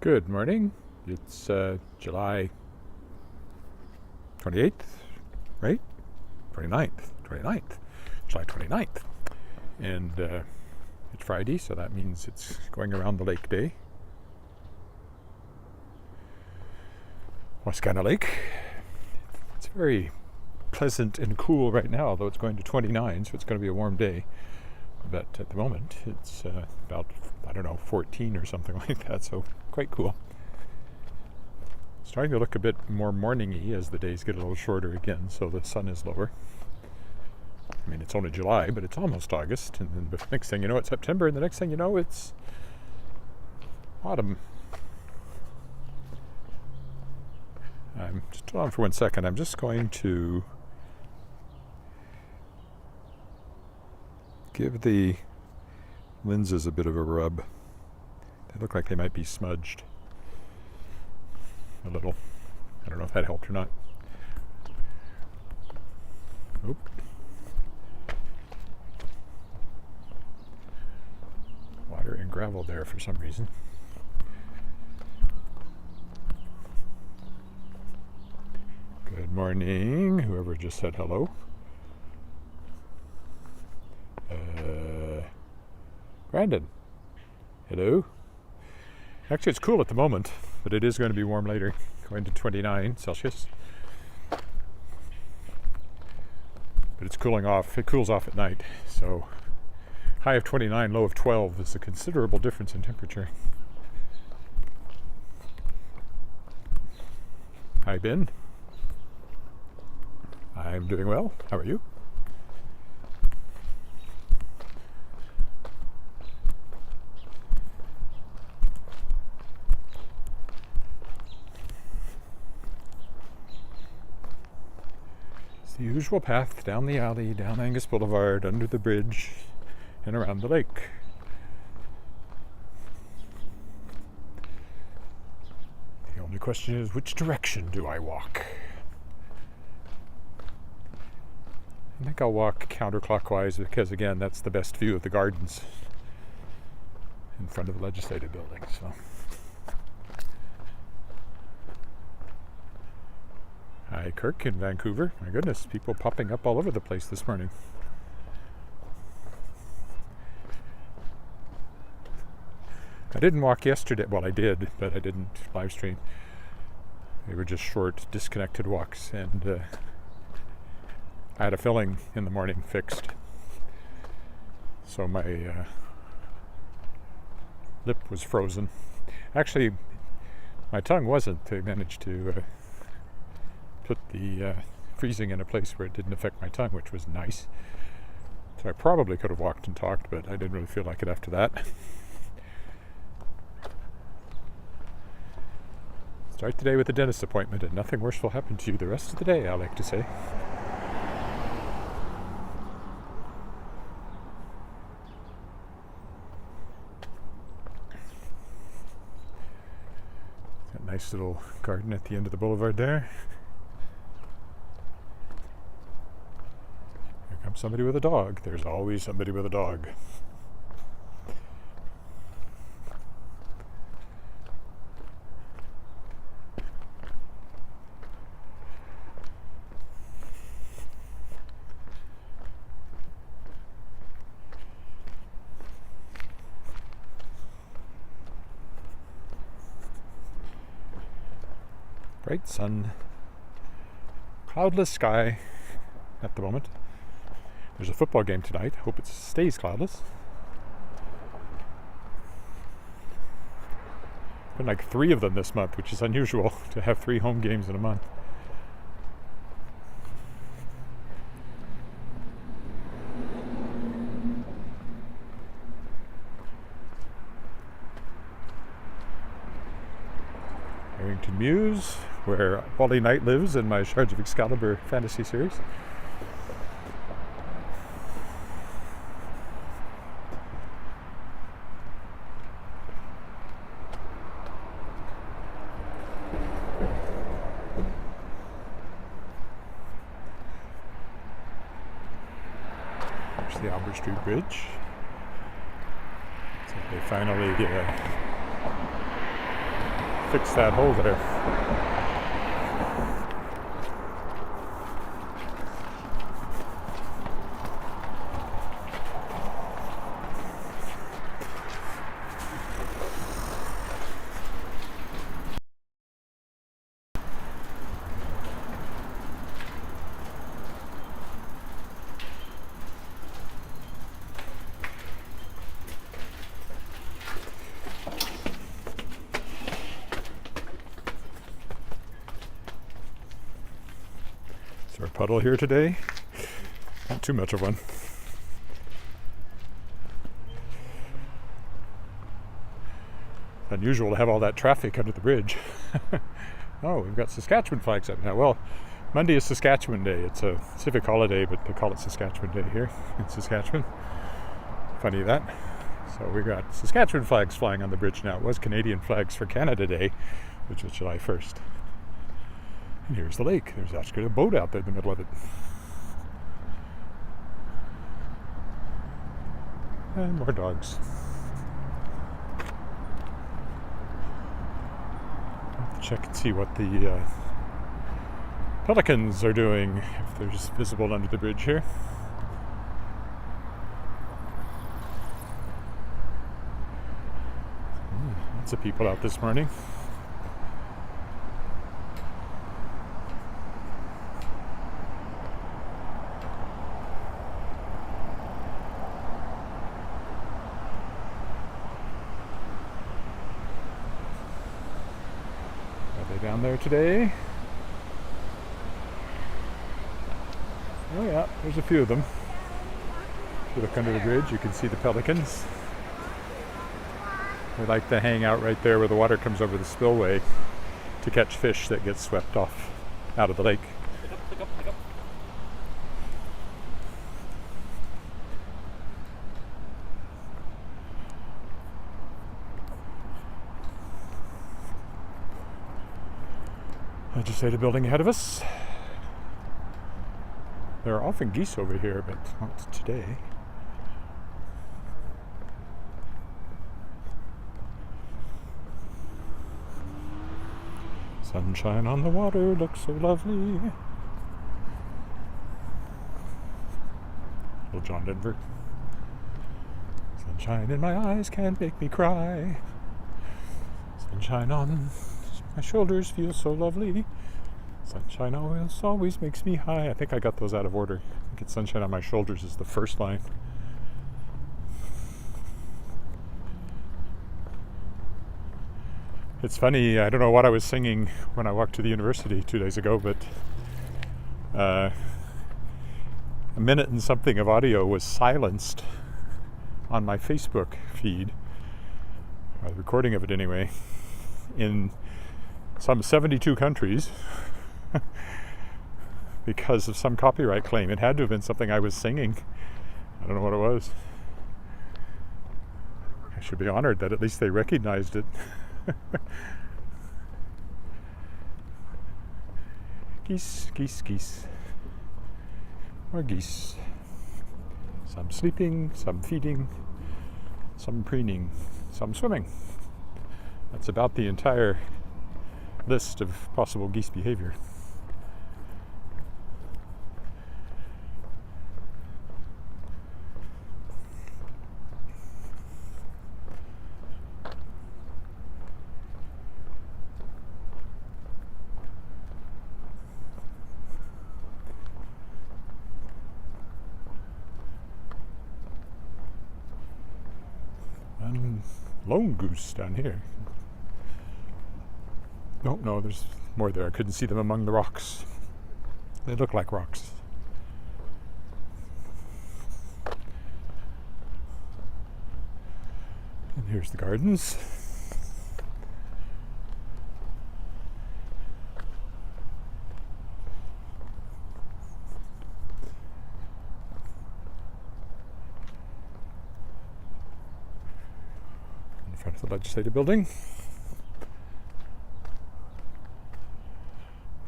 Good morning. It's July 28th, right? 29th. July 29th. And it's Friday, so that means it's going around the lake day. Wascana Lake. It's very pleasant and cool right now, although it's going to 29, so it's going to be a warm day. But at the moment, it's about, 14 or something like that, so quite cool. Starting to look a bit more morning-y as the days get a little shorter again, so the sun is lower. I mean, it's only July, but it's almost August, and then the next thing you know, it's September, and the next thing you know, it's autumn. Just hold on for 1 second. I'm just going to give the lenses a bit of a rub. They look like they might be smudged a little. I don't know if that helped or not. Oop. Water and gravel there for some reason. Good morning, whoever just said hello. Brandon. Hello. Actually, it's cool at the moment, but it is going to be warm later, going to 29 Celsius. But it's cooling off. It cools off at night, so high of 29, low of 12 is a considerable difference in temperature. Hi, Ben. I'm doing well. How are you? It's the usual path down the alley, down Angus Boulevard, under the bridge, and around the lake. The only question is, which direction do I walk? I think I'll walk counterclockwise because, again, that's the best view of the gardens in front of the legislative building. So, hi, Kirk in Vancouver. My goodness, people popping up all over the place this morning. I didn't walk yesterday. Well, I did, but I didn't live stream. They were just short, disconnected walks, and I had a filling in the morning fixed, so my lip was frozen. Actually, my tongue wasn't. They managed to put the freezing in a place where it didn't affect my tongue, which was nice. So I probably could have walked and talked, but I didn't really feel like it after that. Start the day with a dentist appointment, and nothing worse will happen to you the rest of the day, I like to say. Nice little garden at the end of the boulevard there. Here comes somebody with a dog. There's always somebody with a dog. Bright sun, cloudless sky at the moment. There's a football game tonight. Hope it stays cloudless. Been like 3 of them this month, which is unusual to have 3 home games in a month. Harrington Mews, where Wally Knight lives in my Shards of Excalibur fantasy series. There's the Albert Street Bridge. So they finally fix that hole there. Is there a puddle here today? Not too much of one. It's unusual to have all that traffic under the bridge. Oh, we've got Saskatchewan flags up now. Well, Monday is Saskatchewan Day. It's a civic holiday, but they call it Saskatchewan Day here in Saskatchewan. Funny that. So we got Saskatchewan flags flying on the bridge now. It was Canadian flags for Canada Day, which was July 1st. And here's the lake. There's actually a boat out there in the middle of it. And more dogs. I'll have to check and see what the pelicans are doing, if they're just visible under the bridge here. Lots of people out this morning. Down there today. Oh yeah, there's a few of them. If you look under the bridge, you can see the pelicans. They like to hang out right there where the water comes over the spillway to catch fish that get swept off out of the lake. Pick up. Legislative building ahead of us. There are often geese over here, but not today. Sunshine on the water looks so lovely. Little John Denver. Sunshine in my eyes can't make me cry. Sunshine on my shoulders feel so lovely. Sunshine always makes me high. I think I got those out of order. I think it's Sunshine on my shoulders is the first line. It's funny, I don't know what I was singing when I walked to the university 2 days ago, but a minute and something of audio was silenced on my Facebook feed, the recording of it anyway, in some 72 countries because of some copyright claim. It had to have been something I was singing. I don't know what it was. I should be honored that at least they recognized it. Geese. More geese. Some sleeping, some feeding, some preening, some swimming. That's about the entire list of possible geese behavior. And lone goose down here. No, there's more there. I couldn't see them among the rocks. They look like rocks. And here's the gardens. In front of the legislative building.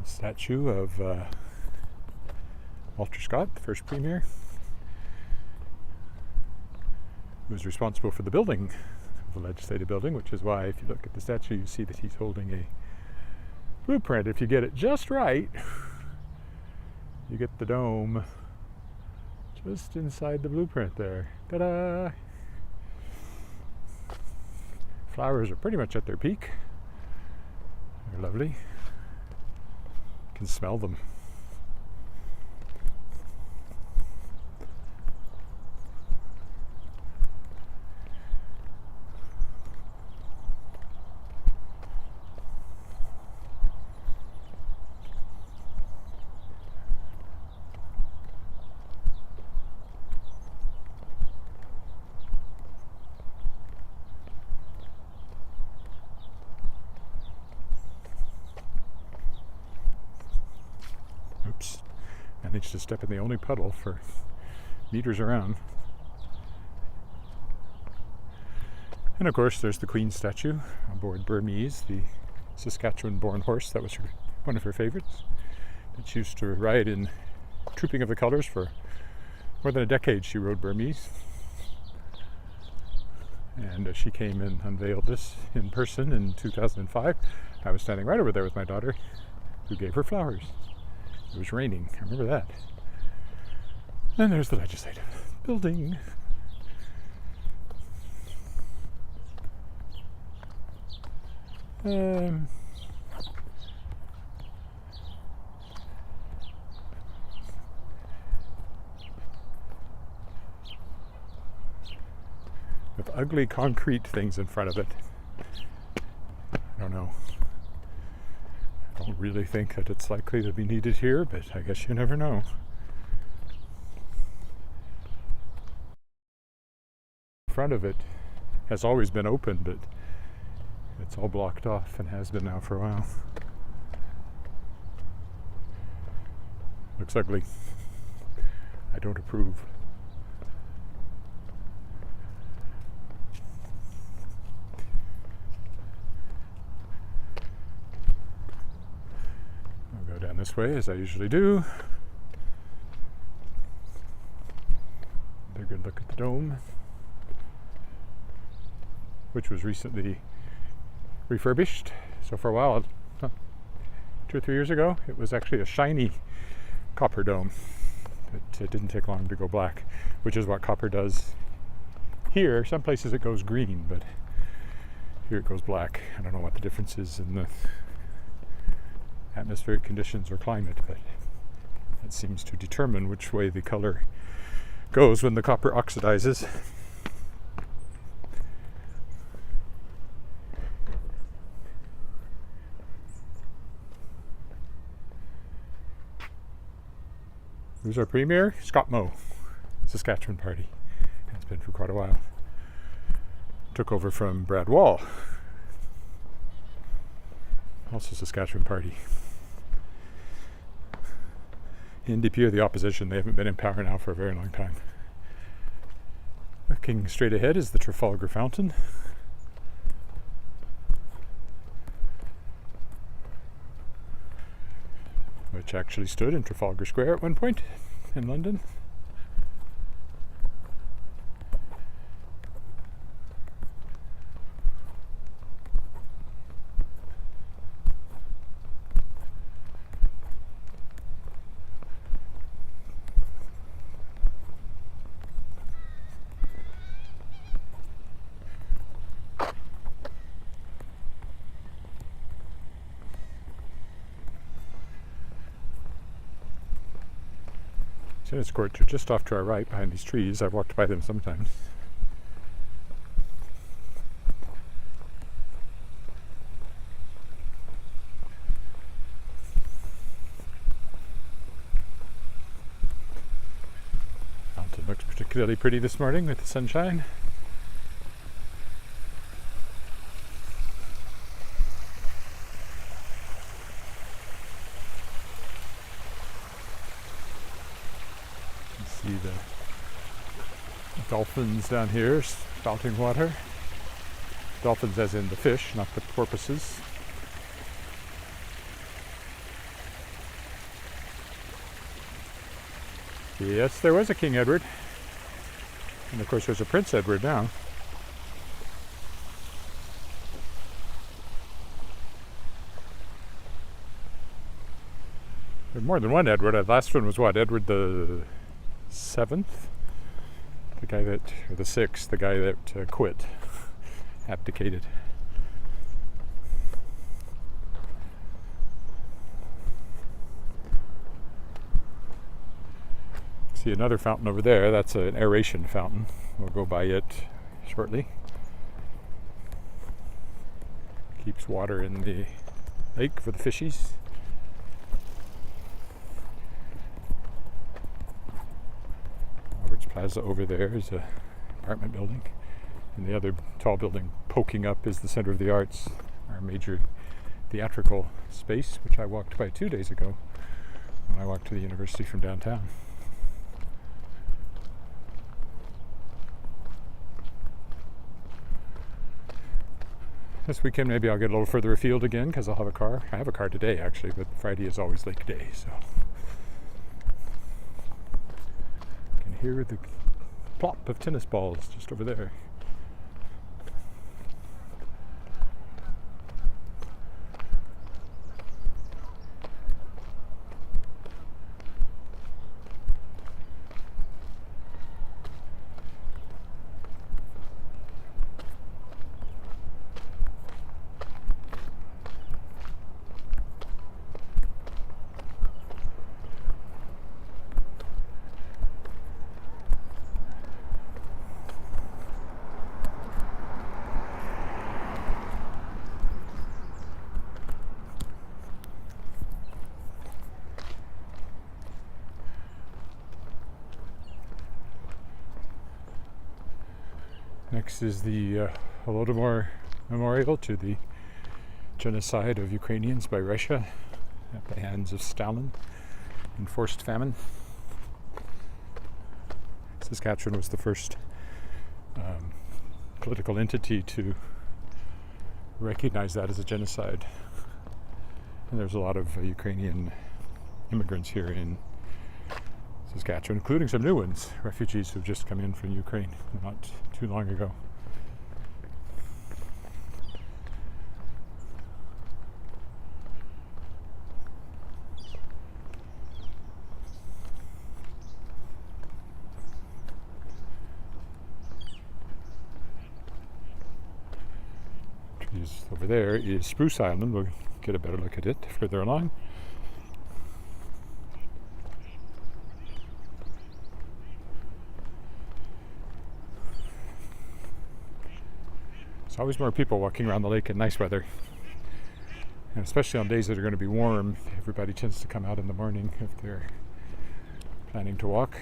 Statue of Walter Scott, the first premier, who was responsible for the building of the legislative building, which is why if you look at the statue you see that he's holding a blueprint. If you get it just right, you get the dome just inside the blueprint there. Ta-da! Flowers are pretty much at their peak. They're lovely. You can smell them. Oops. Managed to step in the only puddle for meters around. And of course there's the Queen statue aboard Burmese, the Saskatchewan-born horse. That was one of her favorites. That she used to ride in Trooping of the Colours for more than a decade. She rode Burmese. And she came and unveiled this in person in 2005. I was standing right over there with my daughter, who gave her flowers. It was raining, I remember that. And there's the legislative building. With ugly concrete things in front of it. I don't know. I don't really think that it's likely to be needed here, but I guess you never know. The front of it has always been open, but it's all blocked off and has been now for a while. Looks ugly. I don't approve. Down this way as I usually do. Another good look at the dome, which was recently refurbished. So for a while, 2 or 3 years ago, it was actually a shiny copper dome. It didn't take long to go black, which is what copper does here. Some places it goes green, but here it goes black. I don't know what the difference is in the atmospheric conditions or climate, but that seems to determine which way the color goes when the copper oxidizes. Who's our premier? Scott Moe, Saskatchewan Party. Has been for quite a while. Took over from Brad Wall, also Saskatchewan Party. NDP are the opposition. They haven't been in power now for a very long time. Looking straight ahead is the Trafalgar Fountain. Which actually stood in Trafalgar Square at one point in London. Tennis courts are just off to our right behind these trees. I've walked by them sometimes. Fountain looks particularly pretty this morning with the sunshine. See the dolphins down here spouting water. Dolphins as in the fish, not the porpoises. Yes, there was a King Edward. And of course there's a Prince Edward now. There's more than one Edward. The last one was what? Edward the 7th? The guy that, or the 6th, the guy that quit, abdicated. See another fountain over there. That's an aeration fountain. We'll go by it shortly. Keeps water in the lake for the fishies. Roberts Plaza over there is an apartment building. And the other tall building poking up is the Center of the Arts, our major theatrical space, which I walked by 2 days ago when I walked to the university from downtown. This weekend maybe I'll get a little further afield again because I'll have a car. I have a car today actually, but Friday is always lake day, so I can hear the plop of tennis balls just over there. Next is the Holodomor Memorial to the genocide of Ukrainians by Russia at the hands of Stalin in forced famine. Saskatchewan was the first political entity to recognize that as a genocide. And there's a lot of Ukrainian immigrants here in Saskatchewan, including some new ones, refugees who've just come in from Ukraine not too long ago. Trees over there is Spruce Island. We'll get a better look at it further along. There's always more people walking around the lake in nice weather, and especially on days that are going to be warm. Everybody tends to come out in the morning if they're planning to walk.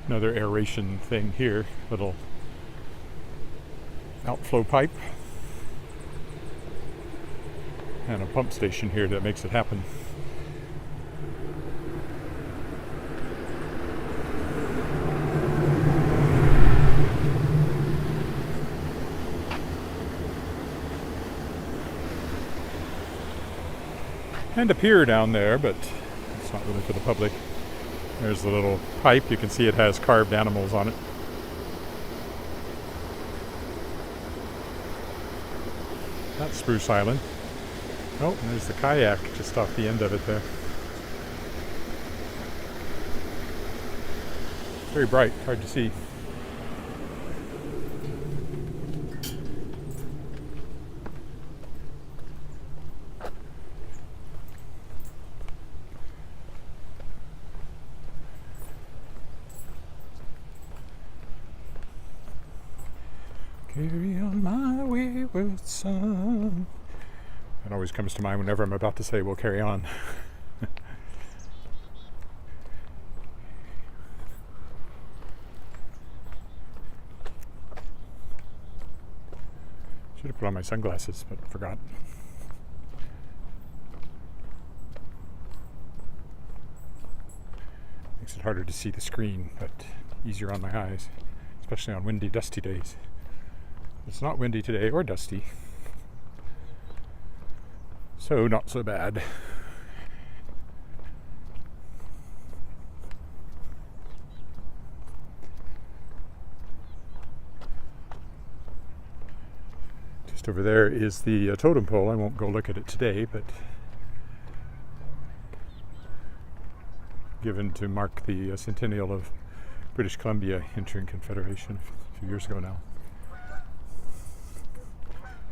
Another aeration thing here, little outflow pipe and a pump station here that makes it happen. And a pier down there, but it's not really for the public. There's the little pipe. You can see it has carved animals on it. That's Spruce Island. Oh, and there's the kayak just off the end of it there. Very bright, hard to see. Carry on my wayward son. That always comes to mind whenever I'm about to say, "We'll carry on." Should have put on my sunglasses, but forgot. Makes it harder to see the screen, but easier on my eyes, especially on windy, dusty days. It's not windy today or dusty, so not so bad. Just over there is the Totem Pole. I won't go look at it today, but given to mark the centennial of British Columbia entering Confederation a few years ago now.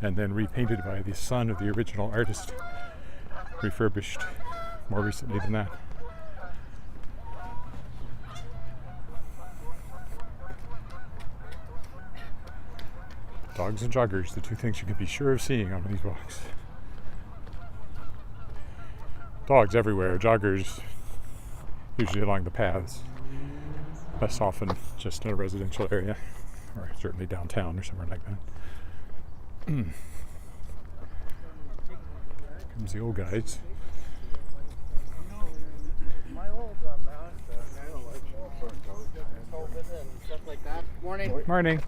And then repainted by the son of the original artist, refurbished more recently than that. Dogs and joggers, the two things you can be sure of seeing on these walks. Dogs everywhere, joggers usually along the paths, less often just in a residential area, or certainly downtown or somewhere like that. Comes the old guys. Morning.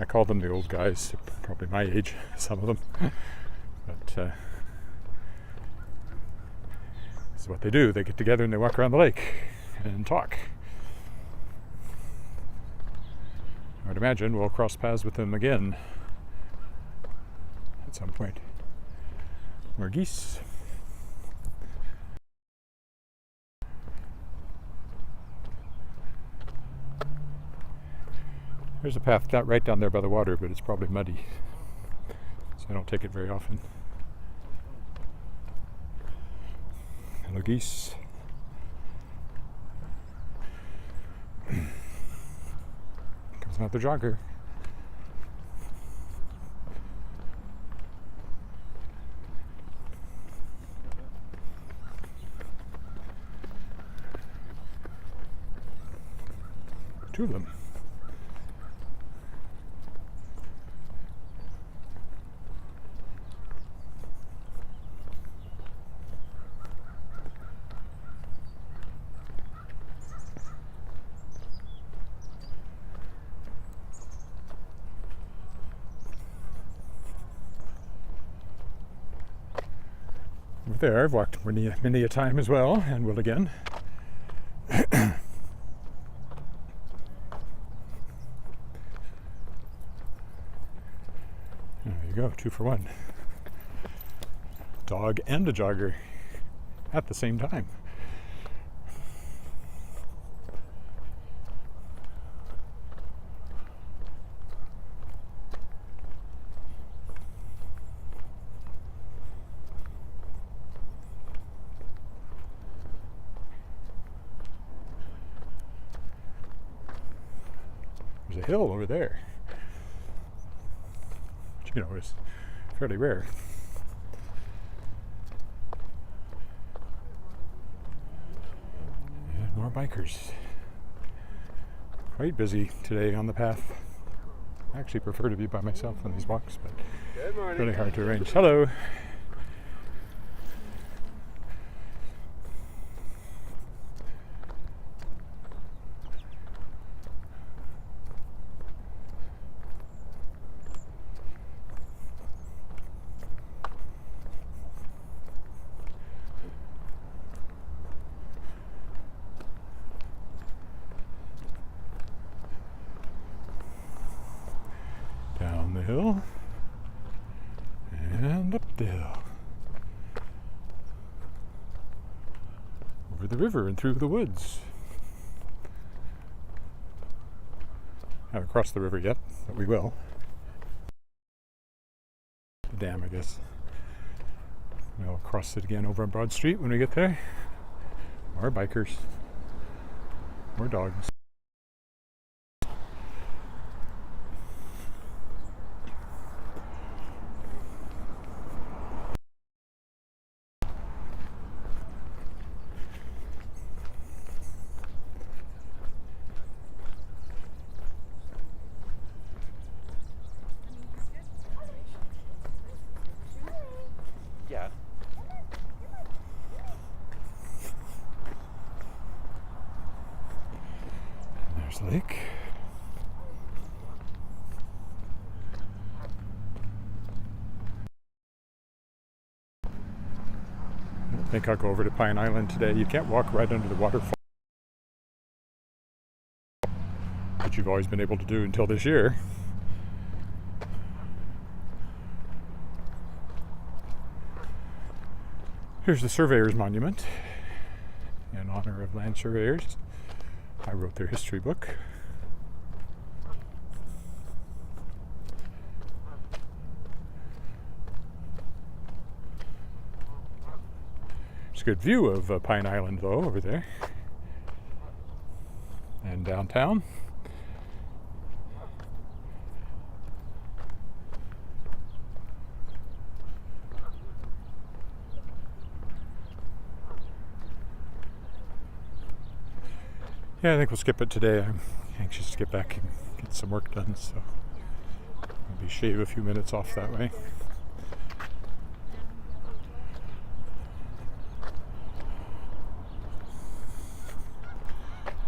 I call them the old guys, probably my age, some of them. But this is what they do. They get together and they walk around the lake and talk. I would imagine we'll cross paths with them again at some point. More geese. There's a path right down there by the water, but it's probably muddy, so I don't take it very often. Hello, geese. Comes another jogger. Two of them. Over there, I've walked many a time as well, and will again. There you go, 2 for 1. Dog and a jogger at the same time. There's a hill over there, which, you know, is fairly rare. And more bikers. Quite busy today on the path. I actually prefer to be by myself on these walks, but really hard to arrange. Hello. Down the hill and up the hill, over the river and through the woods. Haven't crossed the river yet, but we will. The dam, I guess. We'll cross it again over on Broad Street when we get there. More bikers, more dogs. I think I'll go over to Pine Island today. You can't walk right under the waterfall, which you've always been able to do until this year. Here's the Surveyor's Monument in honor of land surveyors. I wrote their history book. It's a good view of Pine Island, though, over there. And downtown. Yeah, I think we'll skip it today. I'm anxious to get back and get some work done, so maybe shave a few minutes off that way.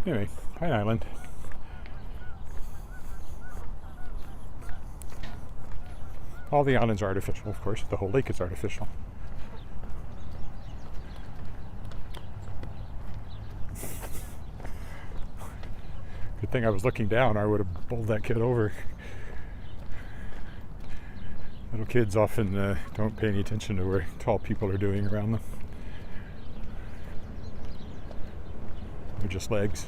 Anyway, Pine Island. All the islands are artificial, of course. The whole lake is artificial. Good thing I was looking down, or I would have bowled that kid over. Little kids often don't pay any attention to what tall people are doing around them. They're just legs.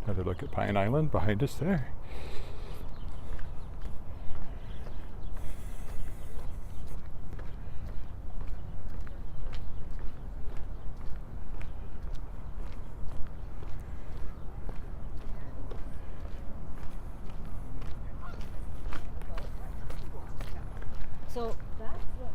Another look at Pine Island behind us there. So that's what.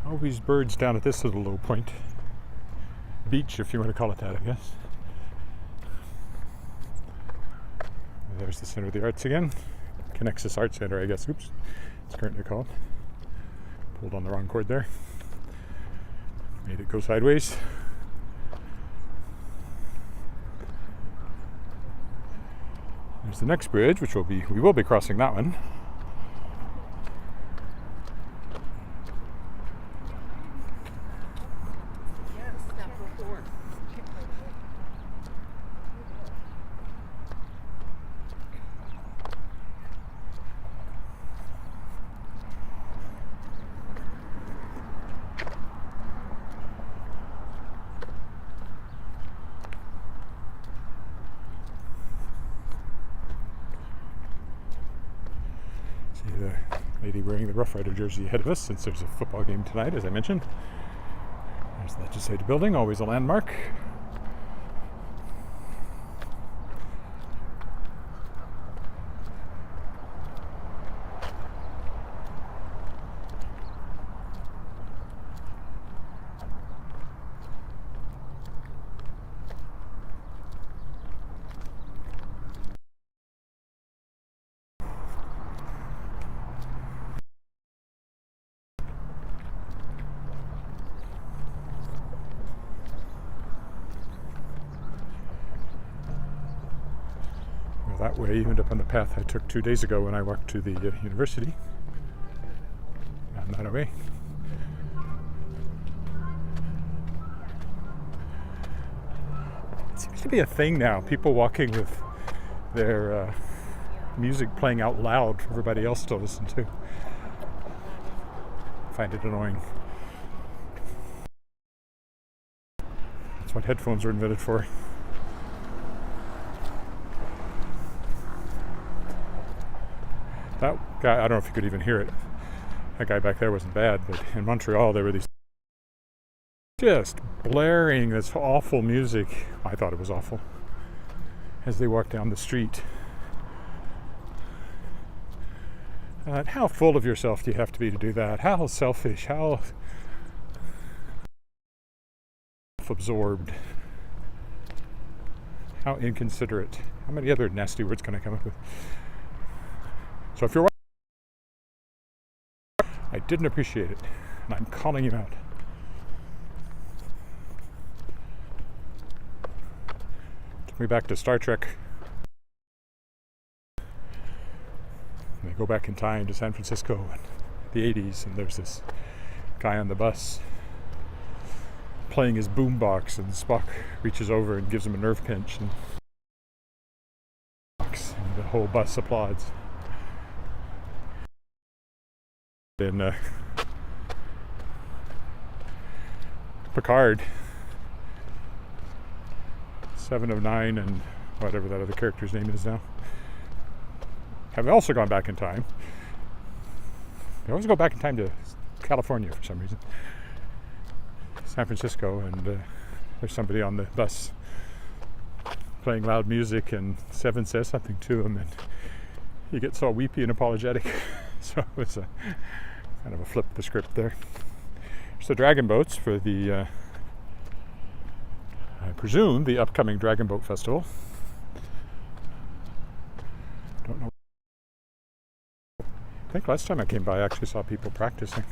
Always birds down at this little low point. Beach, if you want to call it that, I guess. There's the Center of the Arts again. Connexus Art Center, I guess. Oops, it's currently called. Pulled on the wrong cord there. Made it go sideways. There's the next bridge, which we will be crossing that one. The lady wearing the Rough Rider jersey ahead of us, since there's a football game tonight, as I mentioned. There's the legislative building, always a landmark. That way, you end up on the path I took 2 days ago when I walked to the university. Down that way. It seems to be a thing now. People walking with their music playing out loud for everybody else to listen to. I find it annoying. That's what headphones are invented for. That guy, I don't know if you could even hear it. That guy back there wasn't bad, but in Montreal there were these just blaring this awful music. I thought it was awful. As they walk down the street. How full of yourself do you have to be to do that? How selfish, how absorbed, how inconsiderate. How many other nasty words can I come up with? So if you're watching, I didn't appreciate it, and I'm calling you out. Took me back to Star Trek. And they go back in time to San Francisco in the 80s, and there's this guy on the bus playing his boombox, and Spock reaches over and gives him a nerve pinch, and the whole bus applauds. In Picard, 7 of 9, and whatever that other character's name is now, have also gone back in time. They always go back in time to California for some reason. San Francisco, and there's somebody on the bus playing loud music, and Seven says something to him, and he gets all weepy and apologetic. So it was a kind of a flip the script there. There's the dragon boats for the, I presume, the upcoming Dragon Boat Festival. Don't know. I think last time I came by I actually saw people practicing.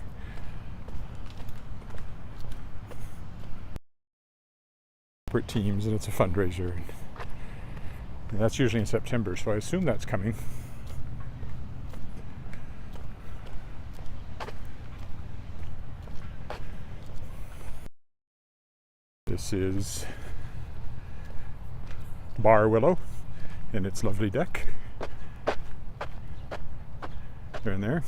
Teams, and it's a fundraiser, and that's usually in September, so I assume that's coming. This is Bar Willow and its lovely deck. They're in there.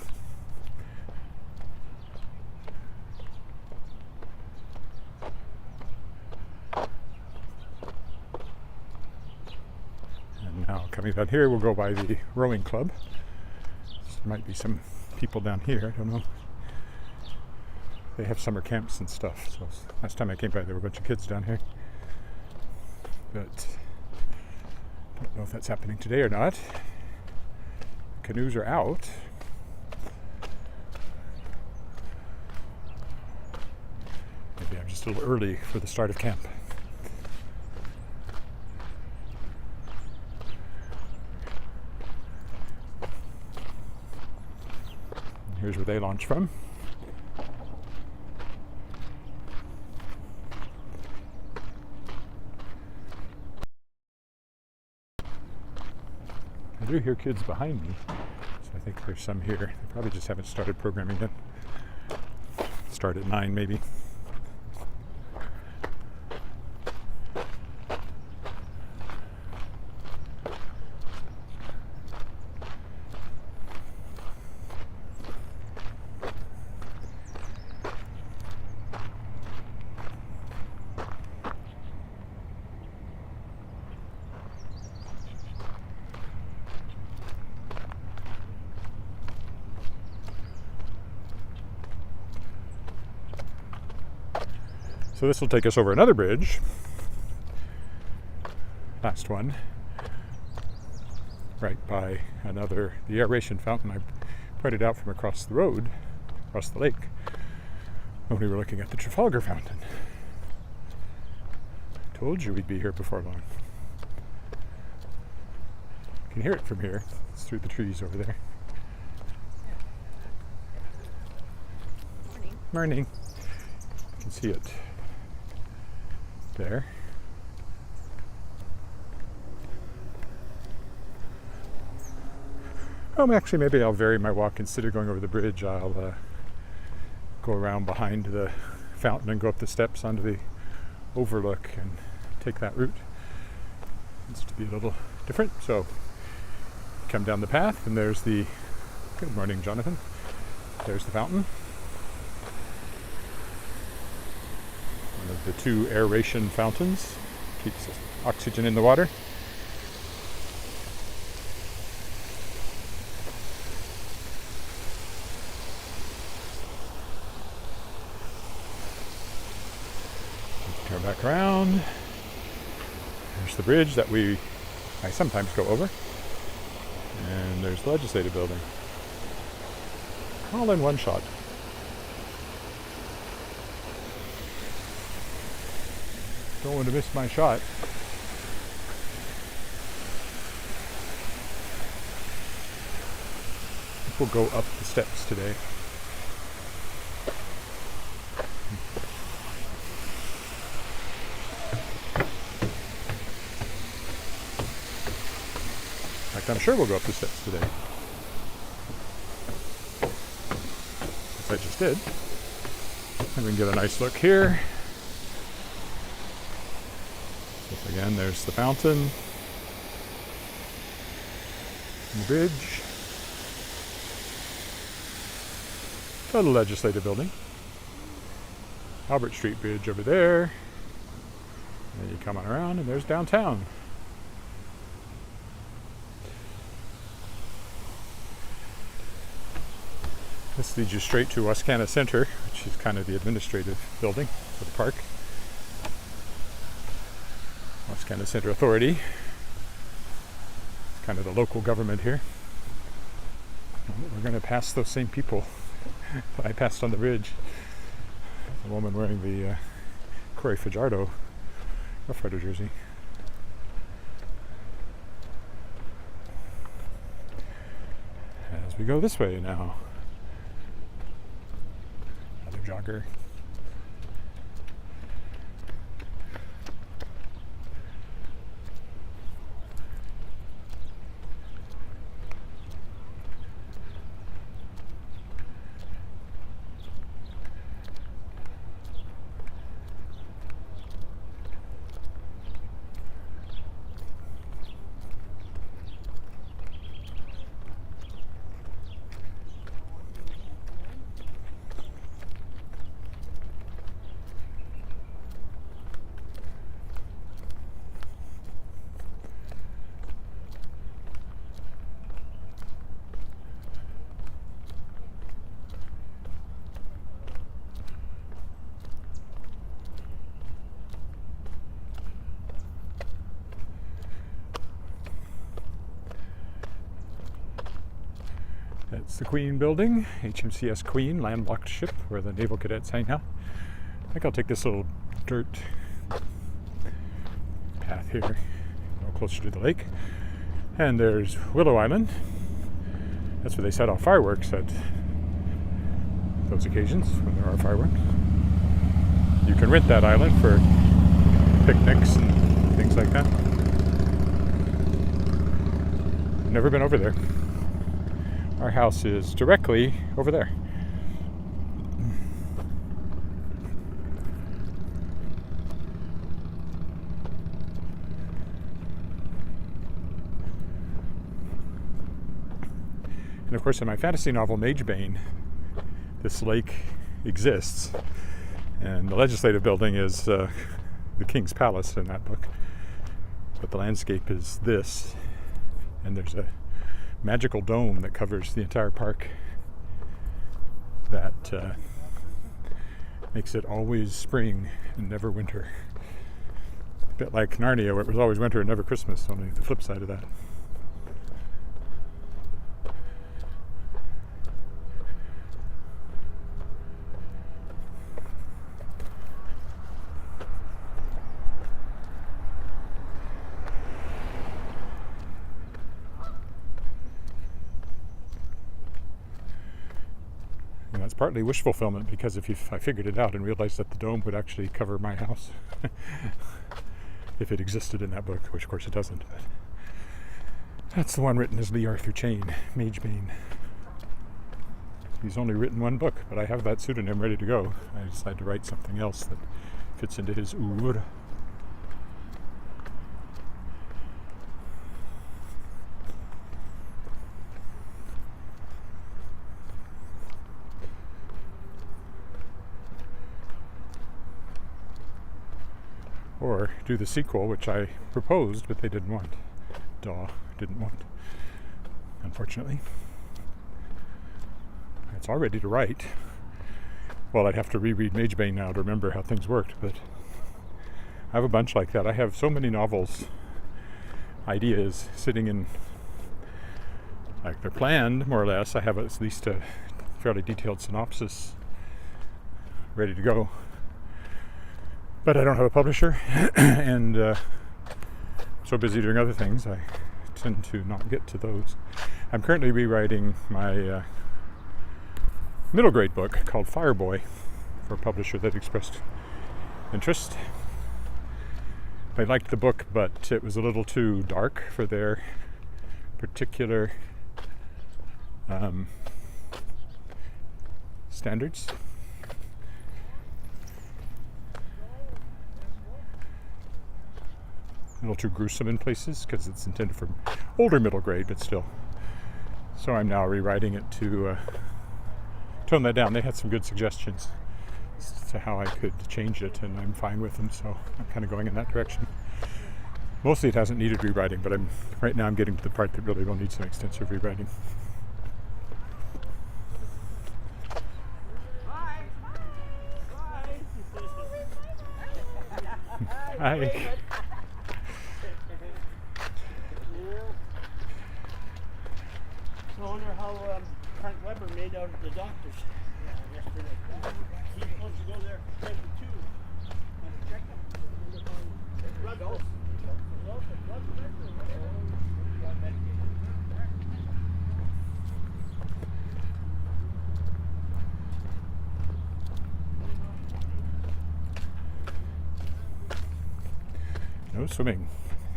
Coming down here, we'll go by the rowing club. So there might be some people down here, I don't know. They have summer camps and stuff, so last time I came by there were a bunch of kids down here. But I don't know if that's happening today or not. Canoes are out. Maybe I'm just a little early for the start of camp. Here's where they launch from. I do hear kids behind me, so I think there's some here. They probably just haven't started programming yet. Start at 9 maybe. So this will take us over another bridge. Last one. Right by the aeration fountain I pointed out from across the road, across the lake, when we were looking at the Trafalgar Fountain. I told you we'd be here before long. You can hear it from here. It's through the trees over there. Morning. Morning. You can see it there. Actually, maybe I'll vary my walk. Instead of going over the bridge, I'll go around behind the fountain and go up the steps onto the overlook and take that route. It's to be a little different. So come down the path, and there's the, good morning, Jonathan. There's the fountain. One of the 2 aeration fountains. Keeps oxygen in the water. Go back around. There's the bridge that I sometimes go over. And there's the legislative building. All in one shot. Don't want to miss my shot. We'll go up the steps today. In fact, I'm sure we'll go up the steps today. As I just did. And we can get a nice look here. So again, there's the fountain. And the bridge. The legislative building. Albert Street Bridge over there. And you come on around and there's downtown. This leads you straight to Wascana Center, which is kind of the administrative building for the park. Wascana Center Authority. It's kind of the local government here. And we're going to pass those same people I passed on the bridge. The woman wearing the Corey Fajardo Rough Rider jersey. As we go this way now. Another jogger. That's the Queen building, HMCS Queen, landlocked ship where the naval cadets hang out. I think I'll take this little dirt path here, a little closer to the lake. And there's Willow Island. That's where they set off fireworks at those occasions when there are fireworks. You can rent that island for picnics and things like that. Never been over there. Our house is directly over there. And of course, in my fantasy novel Magebane, this lake exists. And the legislative building is the King's Palace in that book. But the landscape is this. And there's a magical dome that covers the entire park that makes it always spring and never winter. A bit like Narnia, where it was always winter and never Christmas, only the flip side of that. And that's partly wish fulfillment, because if I figured it out and realized that the dome would actually cover my house if it existed in that book, which of course it doesn't. But that's the one written as Lee Arthur Chane, Magebane. He's only written one book, but I have that pseudonym ready to go. I decided to write something else that fits into his oeuvre. Or do the sequel, which I proposed, but they didn't want. Didn't want, unfortunately. It's all ready to write. Well, I'd have to reread Magebane now to remember how things worked, but I have a bunch like that. I have so many novels, ideas sitting in, like they're planned more or less. I have at least a fairly detailed synopsis ready to go. But I don't have a publisher, and so busy doing other things, I tend to not get to those. I'm currently rewriting my middle grade book called Fireboy for a publisher that expressed interest. They liked the book, but it was a little too dark for their particular standards. A little too gruesome in places because it's intended for older middle grade, but still. So I'm now rewriting it to tone that down. They had some good suggestions as to how I could change it, and I'm fine with them, so I'm kind of going in that direction. Mostly it hasn't needed rewriting, but right now I'm getting to the part that really will need some extensive rewriting. Hi. I wonder how Frank Weber made out of the doctors yesterday. He wants to go there for two and check them. Blood pressure. No swimming.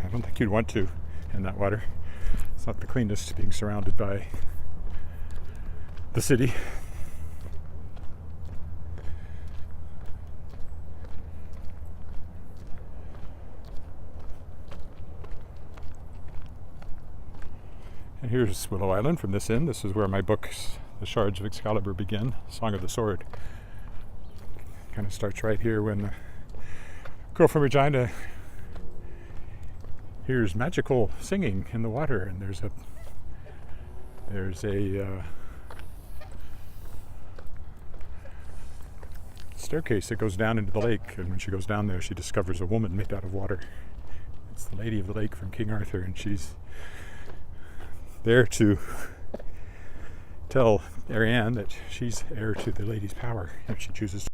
I don't think you'd want to in that water. It's not the cleanest, being surrounded by the city. And here's Willow Island from this end. This is where my books, The Shards of Excalibur, begin. Song of the Sword. Kind of starts right here when the girl from Regina here's magical singing in the water, and there's a staircase that goes down into the lake, and when she goes down there she discovers a woman made out of water. It's the Lady of the Lake from King Arthur, and she's there to tell Ariane that she's heir to the lady's power if she chooses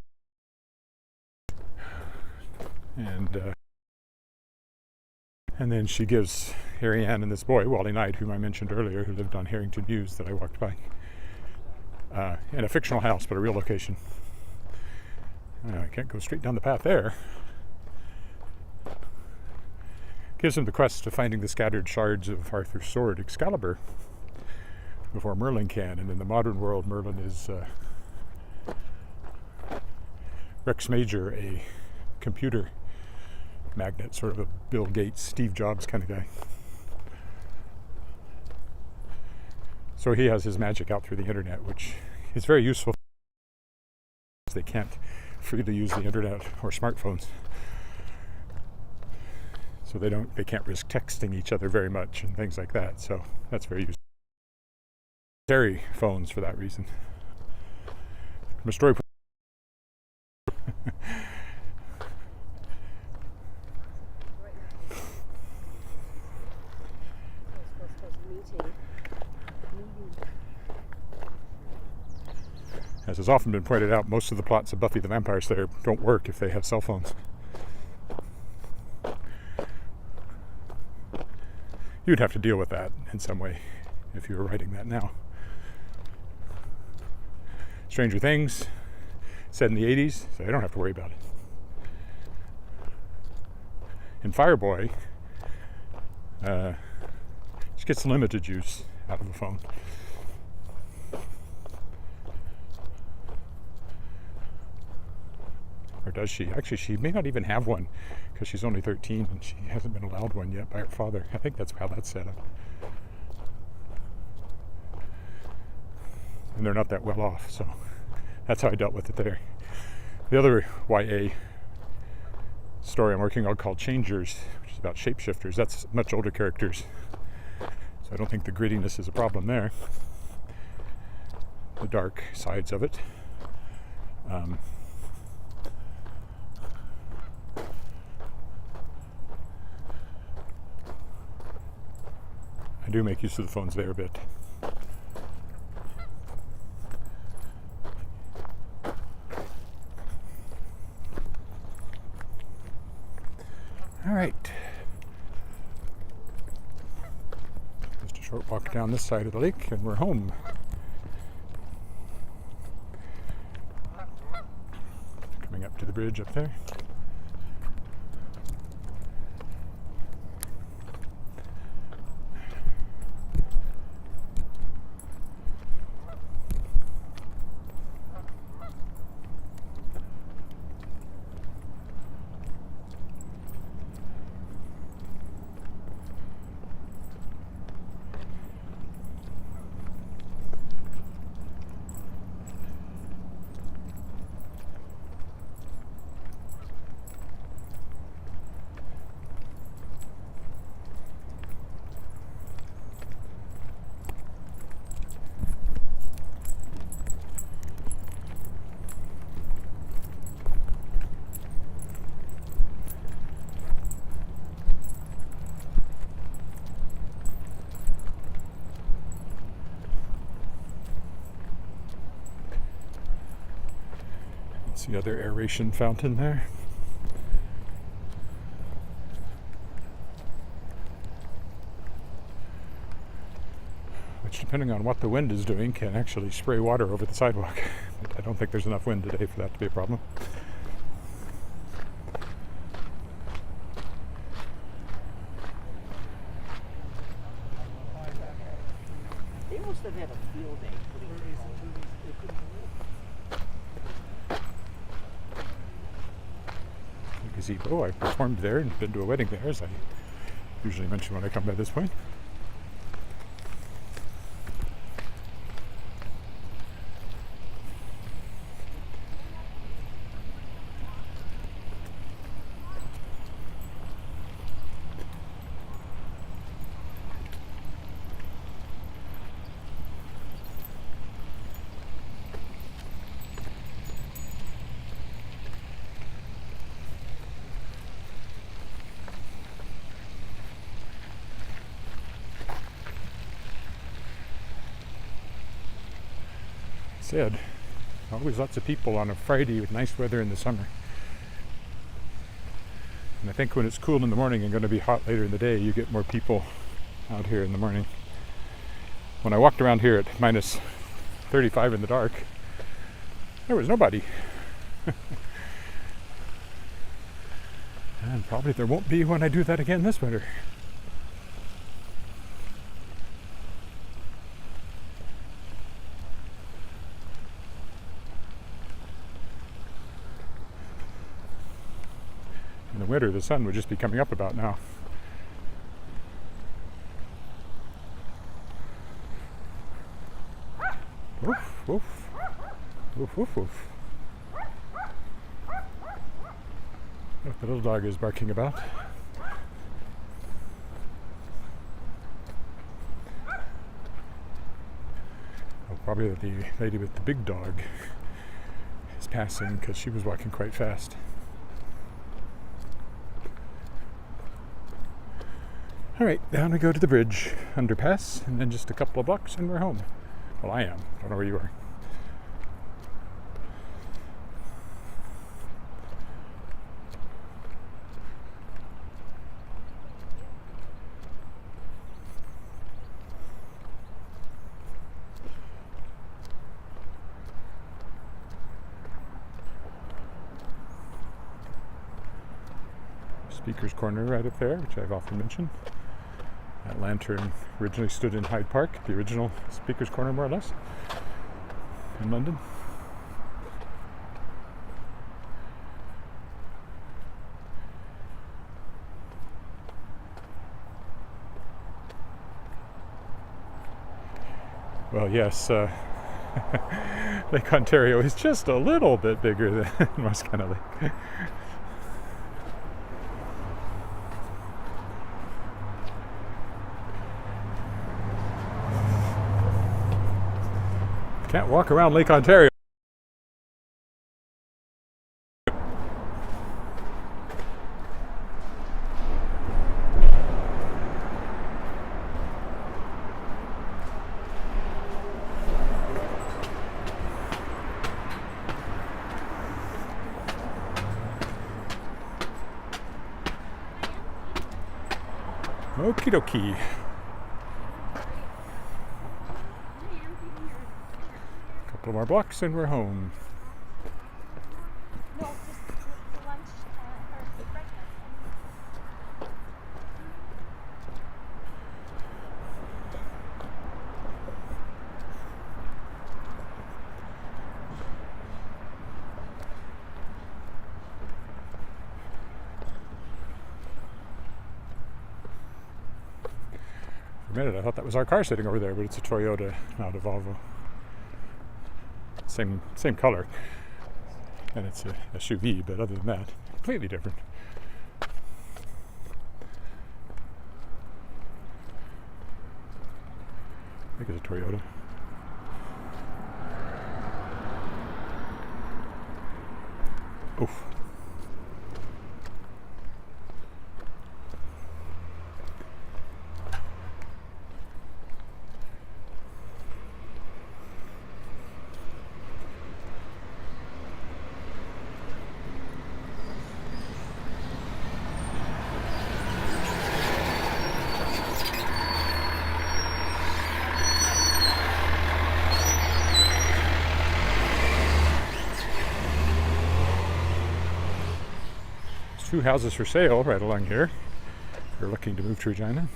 to. And then she gives Ariane and this boy, Wally Knight, whom I mentioned earlier, who lived on Harrington Mews that I walked by, in a fictional house, but a real location. I can't go straight down the path there. Gives him the quest of finding the scattered shards of Arthur's sword, Excalibur, before Merlin can. And in the modern world, Merlin is Rex Major, a computer magnate, sort of a Bill Gates, Steve Jobs kind of guy. So he has his magic out through the internet, which is very useful. They can't freely use the internet or smartphones, so they can't risk texting each other very much and things like that. So that's very useful. Carry phones for that reason. From a story. As has often been pointed out, most of the plots of Buffy the Vampire Slayer don't work if they have cell phones. You'd have to deal with that in some way if you were writing that now. Stranger Things, set in the 80s, so I don't have to worry about it. In Fireboy, she gets limited use out of a phone. Or does she? Actually, she may not even have one because she's only 13 and she hasn't been allowed one yet by her father. I think that's how that's set up. And they're not that well off, so that's how I dealt with it there. The other YA story I'm working on called Changers, which is about shapeshifters. That's much older characters, so I don't think the grittiness is a problem there. The dark sides of it. do make use of the phones there a bit. All right. Just a short walk down this side of the lake and we're home. Coming up to the bridge up there. That's the other aeration fountain there. Which, depending on what the wind is doing, can actually spray water over the sidewalk. But I don't think there's enough wind today for that to be a problem. They must have had a field day putting it all in. Gazebo. I performed there and been to a wedding there, as I usually mention when I come by this point. Said, always lots of people on a Friday with nice weather in the summer. And I think when it's cool in the morning and going to be hot later in the day, you get more people out here in the morning. When I walked around here at minus 35 in the dark, there was nobody. And probably there won't be when I do that again this winter. In the winter, the sun would just be coming up about now. Woof, woof. Woof, woof, woof. What the little dog is barking about. Oh, probably the lady with the big dog is passing because she was walking quite fast. All right, down we go to the bridge underpass, and then just a couple of blocks and we're home. Well, I am. Don't know where you are. Speaker's Corner right up there, which I've often mentioned. That lantern originally stood in Hyde Park, the original Speaker's Corner, more or less, in London. Well, yes, Lake Ontario is just a little bit bigger than Wascana Lake. Can't walk around Lake Ontario. Okie dokie. Couple more blocks and we're home. No, just the lunch or the breakfast. For a minute I thought that was our car sitting over there, but it's a Toyota, not a Volvo. Same color, and it's a SUV, but other than that, completely different. I think it's a Toyota. Oof. Two houses for sale right along here if you're looking to move to Regina.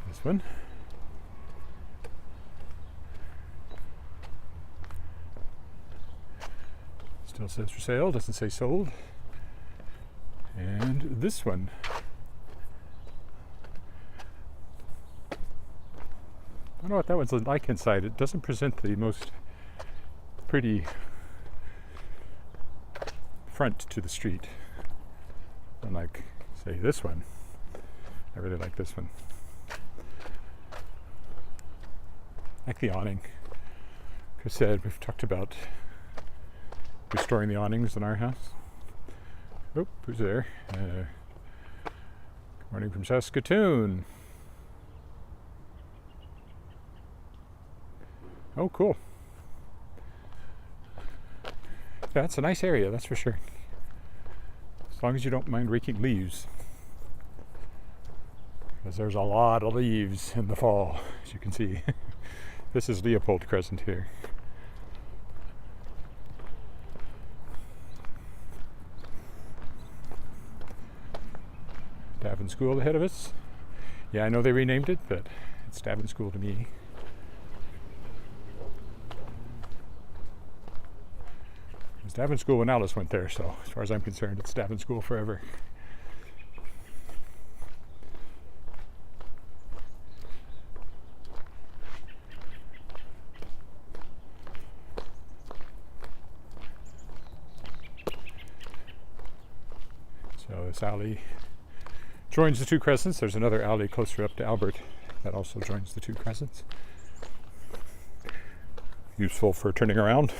This one. Still says for sale, doesn't say sold. And this one. I don't know what that one's like inside. It doesn't present the most pretty front to the street. Unlike, say, this one. I really like this one. Like the awning. Chris said we've talked about restoring the awnings in our house. Oh, who's there? Good morning from Saskatoon. Oh, cool. Yeah, it's a nice area, that's for sure. As long as you don't mind raking leaves. Because there's a lot of leaves in the fall, as you can see. This is Leopold Crescent here. Davin School ahead of us. Yeah, I know they renamed it, but it's Davin School to me. It was Davin School when Alice went there, so as far as I'm concerned, it's Davin School forever. So this alley joins the two crescents. There's another alley closer up to Albert that also joins the two crescents. Useful for turning around.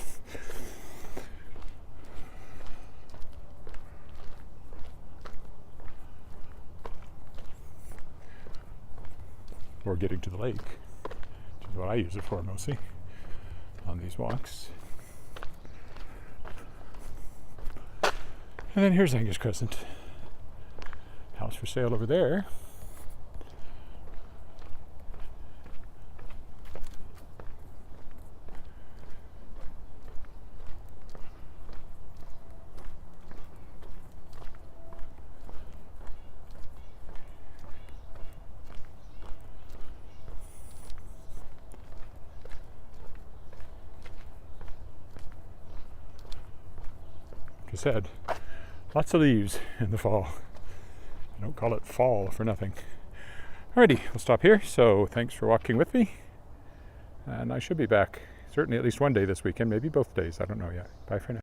Or getting to the lake, which is what I use it for mostly on these walks. And then here's Angus Crescent. House for sale over there. Like I said, lots of leaves in the fall. I don't call it fall for nothing. Alrighty, we'll stop here. So thanks for walking with me. And I should be back certainly at least one day this weekend, maybe both days. I don't know yet. Bye for now.